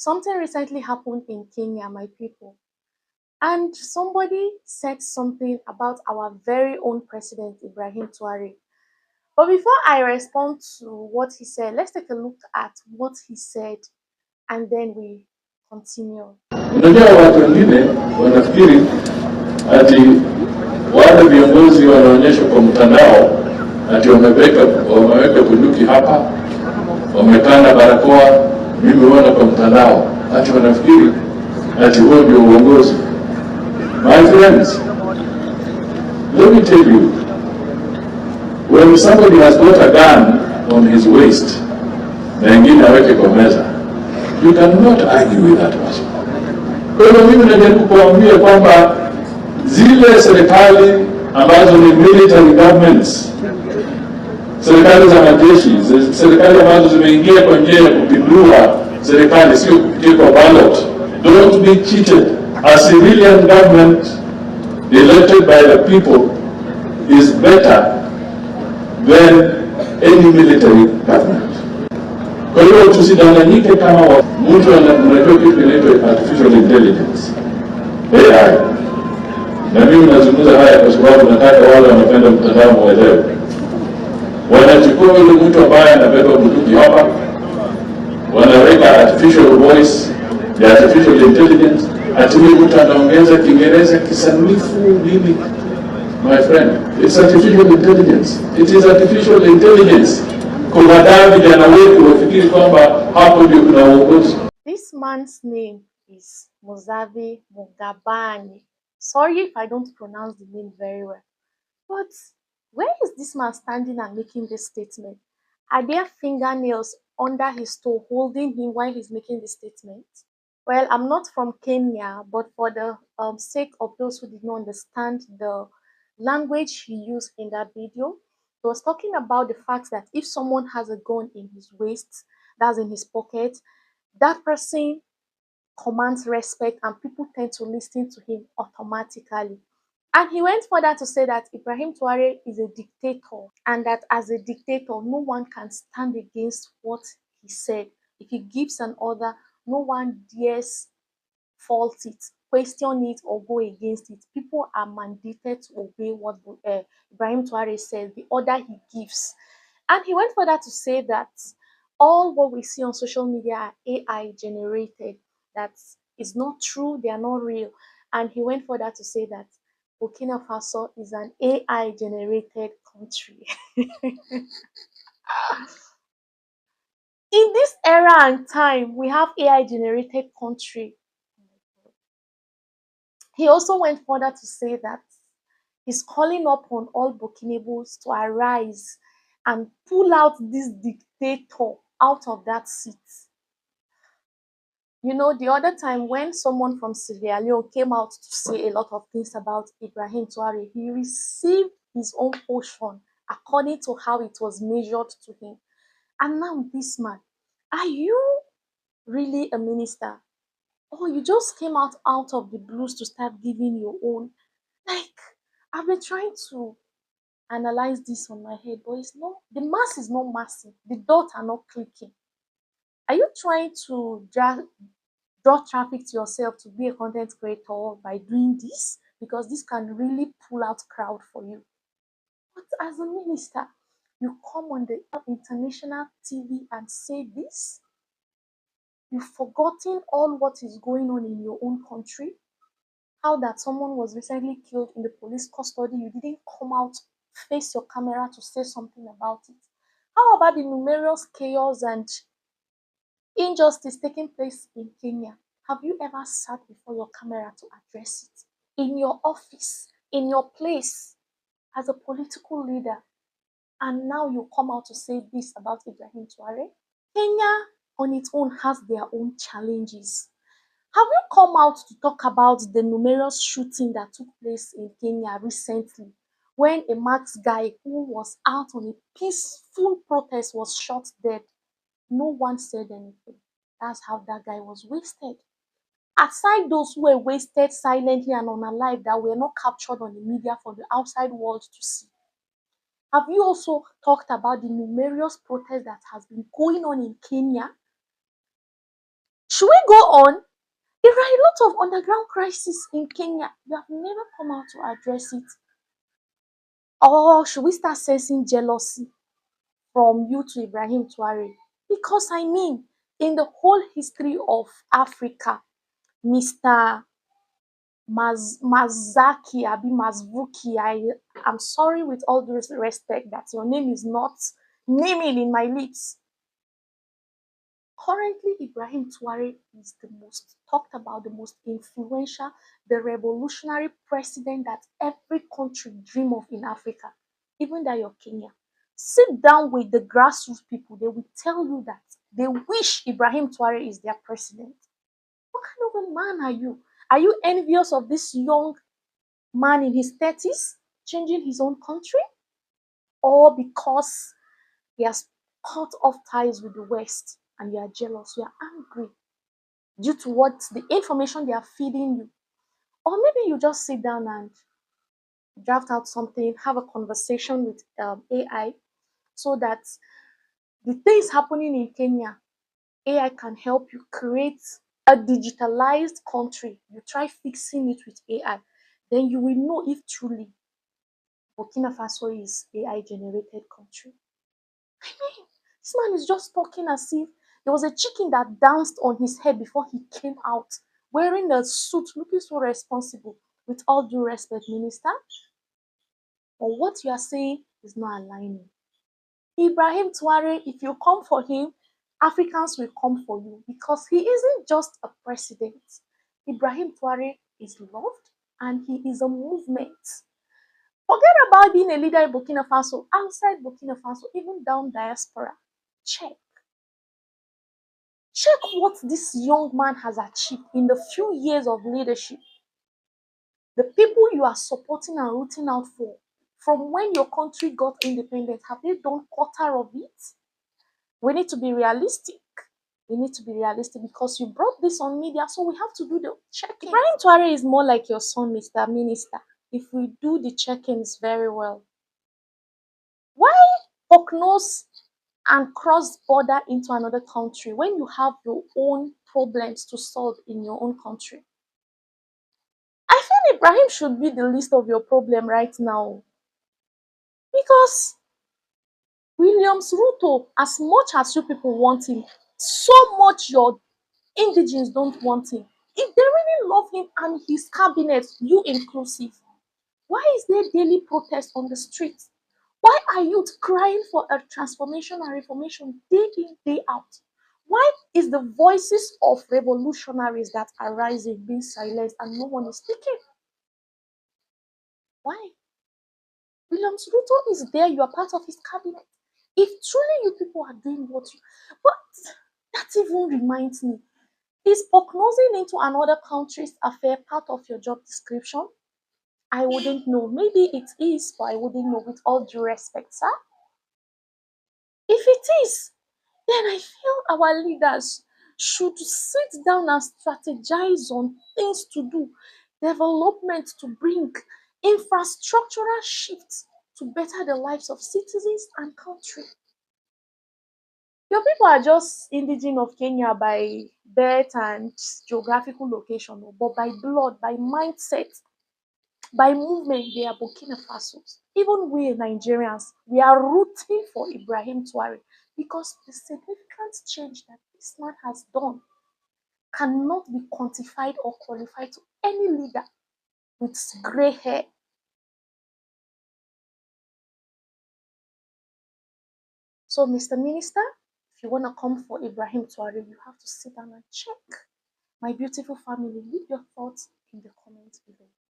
Something recently happened in Kenya, my people, and somebody said something about our very own president, Ibrahim Traore. But before I respond to what he said, let's take a look at what he said and then we continue. Unajua watu wengine wanafikiri ati wale viongozi wanaonyeshwa kwa mtandao ati wameweka bunduki hapa, wamepanda barakoa, mimi huona kwa mtandao, ati wanafikiri ati huo ndio uongozi. My friends, let me tell you, when somebody has got a gun on his waist na ingine aweke kwa meza, you cannot argue with that person. Kwa hiyo mimi najaribu kuambia kwamba zile serikali ambazo ni military governments, serikali za majeshi, serikali ambazo zimeingia kwa njia ya kupindua serikali, sio kupitia kwa ballot, don't be cheated. A civilian government elected by the people is better than any military government. Kwa hiyo tusidanganyike kama mtu anajua kitu kinaitwa artificial intelligence, AI. Na mimi nazungumza haya kwa sababu nataka wale wanapenda mtandao waelewe. Wanachukua yule mtu ambaye anabeba bunduki hapa, wanaweka artificial voice ya artificial intelligence, ati mtu anaongeza Kiingereza kisanifu nini. My friend, it's artificial intelligence. It is artificial intelligence. This man's name is Musalia Mudavi. Sorry if I don't pronounce the name very well. But where is this man standing and making this statement? Are there fingernails under his toe holding him while he's making this statement? Well, I'm not from Kenya, but for the sake of those who did not understand the language he used in that video, he was talking about the fact that if someone has a gun in his waist, that's in his pocket, that person commands respect and people tend to listen to him automatically. And he went further to say that Ibrahim Traore is a dictator and that as a dictator, no one can stand against what he said. If he gives an order, no one dares fault it, question it, or go against it. People are mandated to obey what Ibrahim Traore says, the order he gives. And he went further to say that all what we see on social media are AI generated, that is not true, they are not real. And he went further to say that Burkina Faso is an AI generated country. In this era and time, we have AI generated country. He also went further to say that he's calling upon all Burkinabes to arise and pull out this dictator out of that seat. You know, the other time when someone from Sierra Leone came out to say a lot of things about Ibrahim Traore, he received his own portion according to how it was measured to him. And now this man, are you really a minister? Or you just came out of the blues to start giving your own? Like, I've been trying to analyze this on my head, but it's not, the mass is not massing. The dots are not clicking. Are you trying to draw traffic to yourself to be a content creator by doing this? Because this can really pull out crowd for you. But as a minister, you come on the international TV and say this? You've forgotten all what is going on in your own country? How that someone was recently killed in the police custody, you didn't come out, face your camera to say something about it? How about the numerous chaos and injustice taking place in Kenya? Have you ever sat before your camera to address it? In your office, in your place, as a political leader, and now you come out to say this about Ibrahim Traore? Kenya on its own has their own challenges. Have you come out to talk about the numerous shooting that took place in Kenya recently when a masked guy who was out on a peaceful protest was shot dead? No one said anything. That's how that guy was wasted. Aside those who were wasted silently and unalive that were not captured on the media for the outside world to see, have you also talked about the numerous protests that has been going on in Kenya? Should we go on? There are a lot of underground crises in Kenya. You have never come out to address it. Or should we start sensing jealousy from you to Ibrahim Traore? Because I mean, in the whole history of Africa, Mr. Mazaki, Abi Mazvuki, I'm sorry with all due respect that your name is not naming in my lips. Currently, Ibrahim Traore is the most talked about, the most influential, the revolutionary president that every country dream of in Africa, even that you're Kenya. Sit down with the grassroots people, they will tell you that they wish Ibrahim Traore is their president. What kind of a man are you? Are you envious of this young man in his 30s changing his own country? Or because he has cut off ties with the West and you are jealous, you are angry due to what the information they are feeding you? Or maybe you just sit down and draft out something, have a conversation with AI so that the things happening in Kenya, AI can help you create a digitalized country. You try fixing it with AI, then you will know if truly Burkina Faso is AI generated country. I mean, this man is just talking as if there was a chicken that danced on his head before he came out, wearing a suit, looking so responsible. With all due respect, Minister, but what you are saying is not aligning. Ibrahim Traore, if you come for him, Africans will come for you because he isn't just a president. Ibrahim Traore is loved and he is a movement. Forget about being a leader in Burkina Faso, outside Burkina Faso, even down diaspora. Check. Check what this young man has achieved in the few years of leadership. The people you are supporting and rooting out for, from when your country got independent, have they done quarter of it? We need to be realistic. We need to be realistic because you brought this on media, so we have to do the check-in. Ibrahim Traore is more like your son, Mr. Minister, if we do the check-ins very well. Why poke nose and cross border into another country when you have your own problems to solve in your own country? I feel Ibrahim should be the least of your problem right now because Williams Ruto, as much as you people want him, so much your indigenes don't want him. If they really love him and his cabinet, you inclusive, why is there daily protest on the streets? Why are you crying for a transformation and reformation day in, day out? Why is the voices of revolutionaries that are rising being silenced and no one is speaking? Why? Williams Ruto is there, you are part of his cabinet. If truly you people are doing what you, but that even reminds me, is prognosing into another country's affair part of your job description? I wouldn't know. Maybe it is, but I wouldn't know with all due respect, sir. If it is, then I feel our leaders should sit down and strategize on things to do, development to bring, infrastructural shifts to better the lives of citizens and country. Your people are just indigenous of Kenya by birth and geographical location, but by blood, by mindset, by movement, they are Burkina Faso. Even we Nigerians, we are rooting for Ibrahim Traore because the significant change that this man has done cannot be quantified or qualified to any leader with gray hair. So, Mr. Minister, if you want to come for Ibrahim Traore, you have to sit down and check. My beautiful family, leave your thoughts in the comments below.